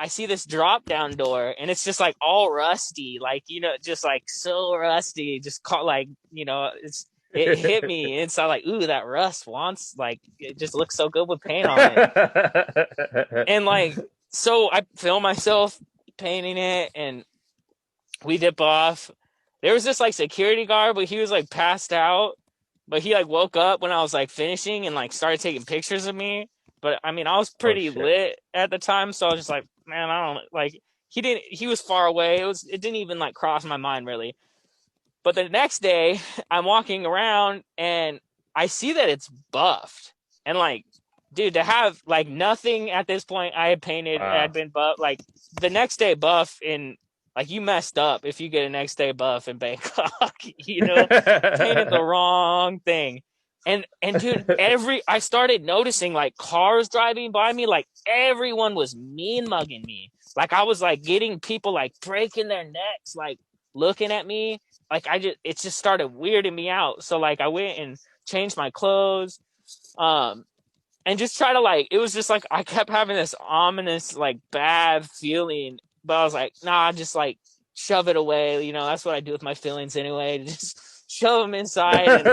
I see this drop down door, and it's just like all rusty, like, you know, just like so rusty, just caught, like, you know, it hit me inside, like, ooh, that rust wants, like, it just looks so good with paint on it. And like, so I film myself painting it, and we dip off. There was this like security guard, but he was like passed out. But he like woke up when I was like finishing and like started taking pictures of me. But I mean, I was Oh pretty shit. lit at the time, so I was just like, man, I don't like. He was far away. It didn't even like cross my mind really. But the next day, I'm walking around and I see that it's buffed. And like, dude, to have like nothing at this point I had painted had Wow. been buffed. Like the next day buff in, like, you messed up if you get a next day buff in Bangkok, you know, painted the wrong thing. And dude, I started noticing like cars driving by me, like everyone was mean mugging me. Like I was like getting people like breaking their necks, like looking at me, like it just started weirding me out. So like I went and changed my clothes, um, and just try to like, it was just like I kept having this ominous like bad feeling, but I was like, nah, just like shove it away. You know, that's what I do with my feelings anyway. Just shove them inside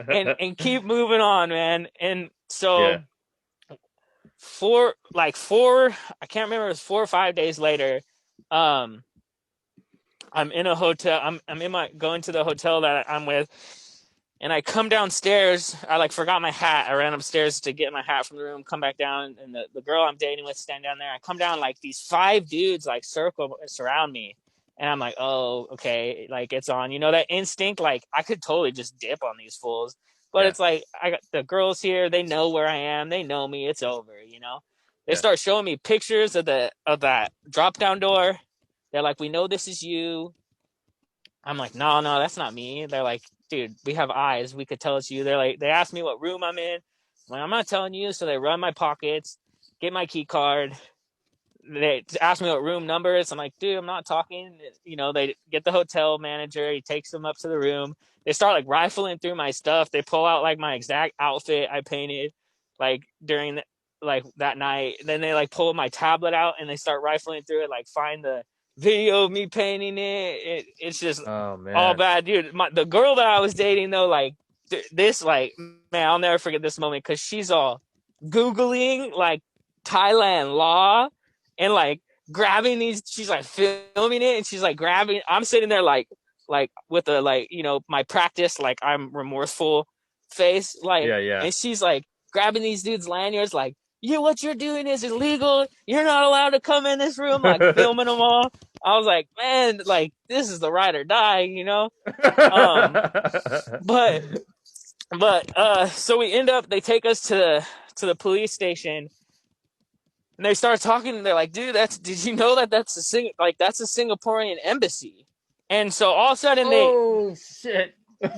and keep moving on, man. And Yeah. so I can't remember, it was 4 or 5 days later. Um, I'm in a hotel. I'm in my going to the hotel that I'm with, and I come downstairs. I like forgot my hat. I ran upstairs to get my hat from the room. Come back down, and the girl I'm dating with stand down there. I come down, like these 5 dudes like surround me, and I'm like, oh, okay, like it's on. You know that instinct, like I could totally just dip on these fools, but Yeah. it's like I got the girls here. They know where I am. They know me. It's over. You know. They Yeah. start showing me pictures of that drop down door. They're like, we know this is you. I'm like, no, no, that's not me. They're like, dude, we have eyes. We could tell it's you. They're like, they asked me what room I'm in. I'm like, I'm not telling you. So they run my pockets, get my key card. They ask me what room number is. I'm like, dude, I'm not talking. You know, they get the hotel manager. He takes them up to the room. They start like rifling through my stuff. They pull out like my exact outfit I painted like during like that night. Then they like pull my tablet out and they start rifling through it, like find the video of me painting it's just Oh all man. bad, dude. The girl that I was dating though, like this, like, man, I'll never forget this moment because she's all googling like Thailand law and like grabbing these. She's like filming it and she's like grabbing. I'm sitting there like with a, like, you know, my practice, like I'm remorseful face, like, Yeah, yeah. and she's like grabbing these dudes' lanyards, like, yeah, what you're doing is illegal. You're not allowed to come in this room, like filming them all. I was like, man, like this is the ride or die, you know? Um, but so we end up, they take us to the police station and they start talking and they're like, dude, did you know that that's a Singaporean embassy? And so all of a sudden Oh shit.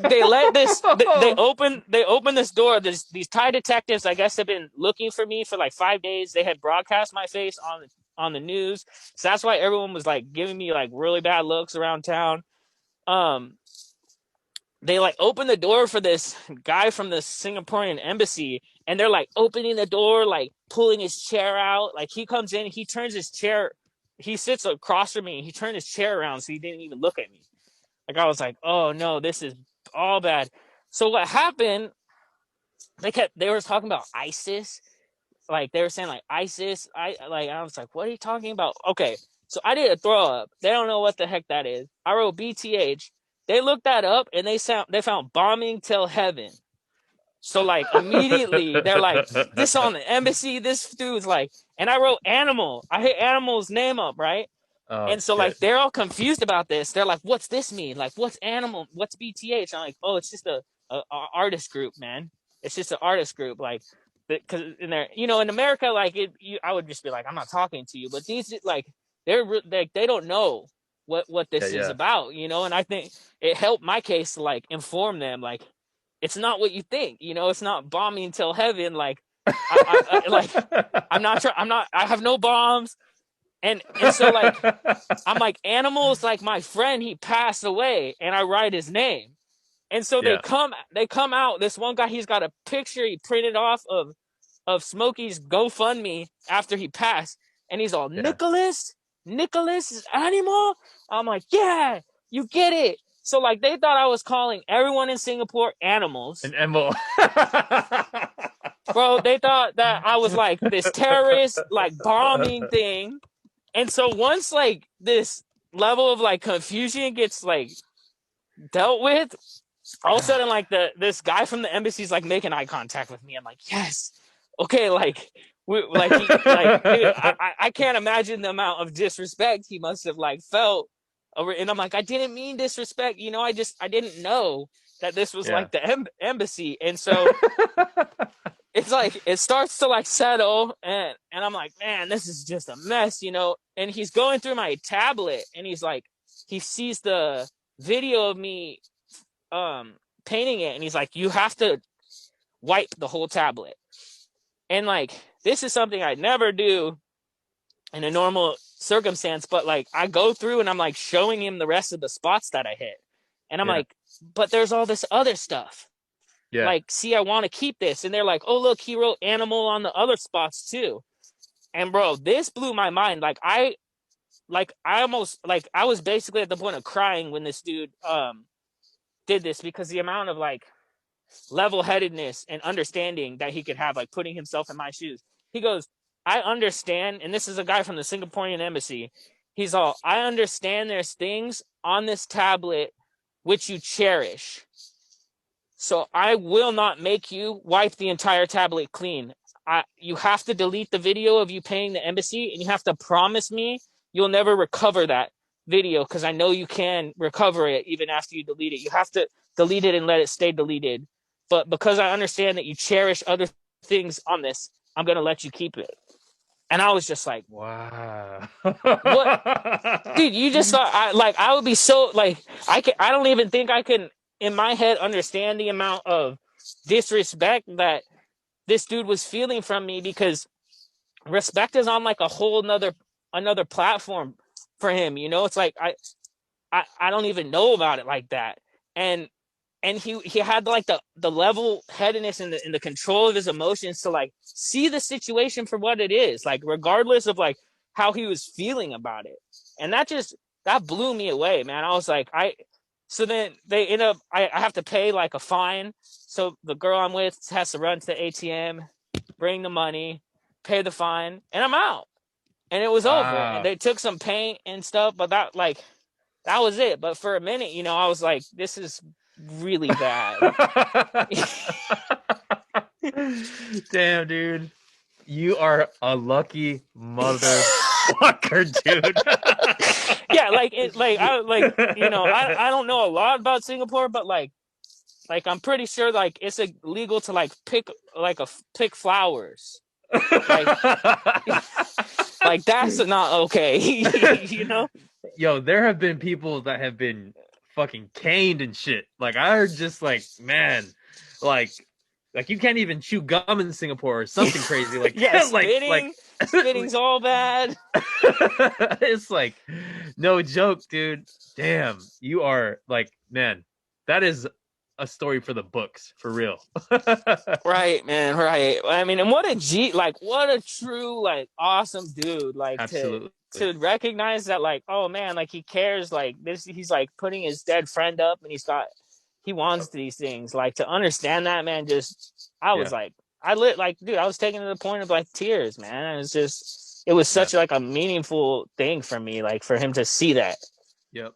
they let this they open this door. These Thai detectives, I guess, have been looking for me for like 5 days. They had broadcast my face on the news, so that's why everyone was like giving me like really bad looks around town. um they like open the door for this guy from the Singaporean embassy, and they're like opening the door, like pulling his chair out. Like he comes in, he turns his chair, he sits across from me, he turned his chair around so he didn't even look at me. Like I was like, oh no, this is all bad. So what happened? They were talking about ISIS. Like they were saying like ISIS. I was like, what are you talking about? Okay, so I did a throw up. They don't know what the heck that is. I wrote BTH. They looked that up and they found bombing till heaven. So like immediately they're like, this on the embassy. This dude's like, and I wrote animal. I hit animal's name up, right? Oh And so like shit. they're all confused about this. They're like, "What's this mean? Like, what's animal? What's BTH?" I'm like, "Oh, it's just a artist group, man. It's just an artist group." Like, because in there, you know, in America, like I would just be like, "I'm not talking to you." But these, like, they don't know what Yeah, this is yeah. about, you know. And I think it helped my case to like inform them, like, it's not what you think, you know. It's not bombing till heaven. Like, I like, I'm not trying. I'm not. I have no bombs. And so like I'm like, animals, like my friend, he passed away, and I write his name. And so Yeah. they come out. This one guy, he's got a picture he printed off of Smokey's GoFundMe after he passed, And he's all, Nicholas is animal. I'm like, yeah, you get it. So like they thought I was calling everyone in Singapore animals. An animal. Bro, they thought that I was like this terrorist, like bombing thing. And so once like this level of like confusion gets like dealt with, all of a sudden like this guy from the embassy is like making eye contact with me. I'm like, yes, okay, like dude, I can't imagine the amount of disrespect he must have like felt over. And I'm like, I didn't mean disrespect, you know, I didn't know that this was like the embassy. And so it's like it starts to like settle, and I'm like, man, this is just a mess, you know. And he's going through my tablet, and he's like, he sees the video of me painting it, and he's like, you have to wipe the whole tablet. And like, this is something I'd never do in a normal circumstance, but like I go through and I'm like showing him the rest of the spots that I hit, and I'm like, but there's all this other stuff. Like, see, I want to keep this. And they're like, oh, look, he wrote animal on the other spots too. And bro, this blew my mind. I almost, like, I was basically at the point of crying when this dude did this, because the amount of like level-headedness and understanding that he could have, like putting himself in my shoes. He goes, I understand. And this is a guy from the Singaporean embassy. He's all, I understand there's things on this tablet which you cherish. So I will not make you wipe the entire tablet clean. You have to delete the video of you paying the embassy, and you have to promise me you'll never recover that video, because I know you can recover it even after you delete it. You have to delete it and let it stay deleted. But because I understand that you cherish other things on this, I'm going to let you keep it. And I was just like, wow. What? Dude, you just thought I would be so like, I don't even think I can in my head understand the amount of disrespect that this dude was feeling from me, because respect is on like a whole another platform for him, you know. It's like I don't even know about it like that. And he had like the level headedness and the control of his emotions to like see the situation for what it is, like regardless of like how he was feeling about it. And that blew me away, man. I was like, so then they end up, I have to pay like a fine. So the girl I'm with has to run to the ATM, bring the money, pay the fine, and I'm out. And it was over. And they took some paint and stuff, but that was it. But for a minute, you know, I was like, this is really bad. Damn, dude. You are a lucky motherfucker, dude. Yeah, I don't know a lot about Singapore, but like I'm pretty sure like it's illegal to like pick flowers. Like that's not okay. You know? Yo, there have been people that have been fucking caned and shit. Like I heard just like, man, like you can't even chew gum in Singapore or something crazy. Like yeah, spitting's all bad. It's like no joke, dude. Damn, you are like, man, that is a story for the books, for real. Right, man, right. I mean, and what a true, like, awesome dude. Like, absolutely. To recognize that, like, oh man, like he cares, like this, he's like putting his dead friend up, and he wants these things. Like, to understand that, man, I was like, I was taken to the point of like tears, man. It was such like a meaningful thing for me, like for him to see that. Yep.